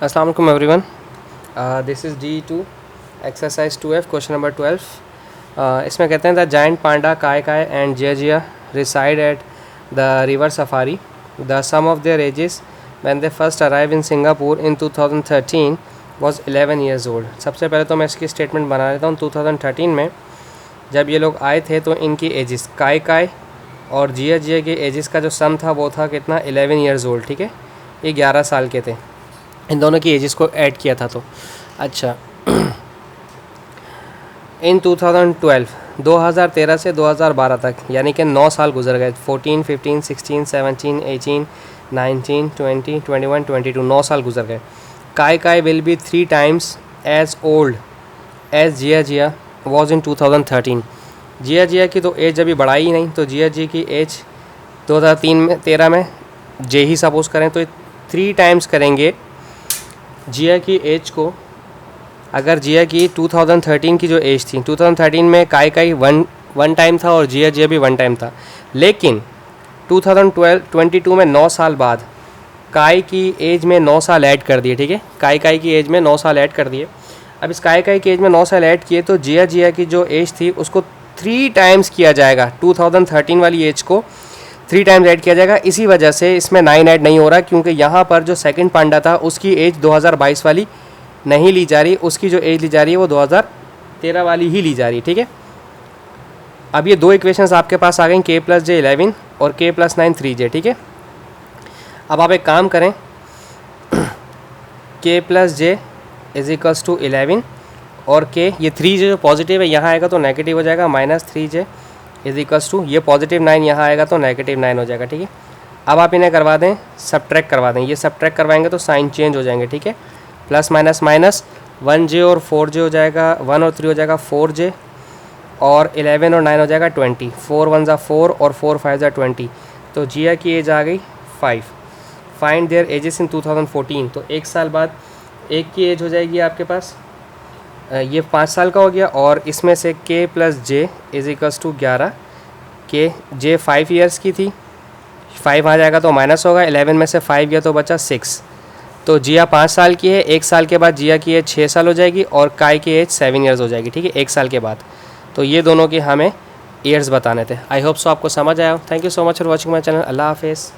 अस्सलाम वालेकुम everyone. This is D2 exercise 2F question number 12। इसमें कहते हैं the giant panda Kai Kai and Jia reside at the river safari. The sum of their ages when they first arrive in Singapore in 2013 was 11 years old. सबसे पहले तो मैं इसकी statement बना लेता हूँ। 2013 में जब ये लोग आए थे तो इनकी एजेस काय काय और जिया के एजेस का जो सम था वो था कितना, 11 ईयर्स ओल्ड। ठीक है, ये 11 साल के थे। इन दोनों की एजेस को ऐड किया था। तो अच्छा इन 2013 से 2012 तक यानी कि 9 साल गुजर गए। 14, 15, 16, 17, 18, 19, 20, 21, 22 9 साल गुजर गए। Kai Kai will be 3 times as old as Jia was in 2013। Jia की तो एज अभी बढ़ाई ही नहीं, तो जिया की एज 2013 में जे ही सपोज करें तो 3 टाइम्स करेंगे जिया की एज को। अगर जिया की 2013 की जो एज थी, 2013 में काय वन टाइम था और जिया भी 1 टाइम था। लेकिन 2022 में 9 साल बाद काय की एज में 9 साल ऐड कर दिए। ठीक है, काय की एज में 9 साल ऐड कर दिए। अब इस काय की एज में 9 साल ऐड किए तो जिया की जो एज थी उसको 3 टाइम्स किया जाएगा। 2013 वाली एज को 3 टाइम्स ऐड किया जाएगा। इसी वजह से इसमें 9 ऐड नहीं हो रहा, क्योंकि यहाँ पर जो सेकंड पांडा था उसकी एज 2022 वाली नहीं ली जा रही, उसकी जो एज ली जा रही है वो 2013 वाली ही ली जा रही है। ठीक है, अब ये 2 इक्वेशंस आपके पास आ गई, k+j 11 और k+9 3j। ठीक है, अब आप एक काम करें, k+j = 11 और k, ये 3j जो पॉजिटिव है यहाँ आएगा तो नेगेटिव हो जाएगा, -3j = ये पॉजिटिव 9 यहाँ आएगा तो -9 हो जाएगा। ठीक है, अब आप इन्हें करवा दें, सब्ट्रैक्ट करवा दें। ये सब्ट्रैक्ट करवाएंगे तो साइन चेंज हो जाएंगे। ठीक है, प्लस माइनस माइनस 1j और 4j हो जाएगा, 1 और 3 हो जाएगा 4j और 11 और 9 हो जाएगा 20। 4 1 ज़ा 4 और 4 5 ज़ा 20। तो जिया की एज आ गई 5। फाइंड देयर एजेस इन 2014। तो 1 साल बाद एक की एज हो जाएगी आपके पास, ये 5 साल का हो गया। और इसमें से k+j = 11। j 5 ईयर्स की थी, 5 आ जाएगा तो माइनस होगा, 11 में से 5 गया तो बचा 6। तो जिया 5 साल की है। 1 साल के बाद जिया की एज 6 साल हो जाएगी और काय की एज 7 ईयर्स हो जाएगी। ठीक है, 1 साल के बाद। तो ये दोनों के हमें ईयर्स बताने थे। आई होप सो आपको समझ आया। Thank you so much for watching my channel. अल्लाह हाफिज़।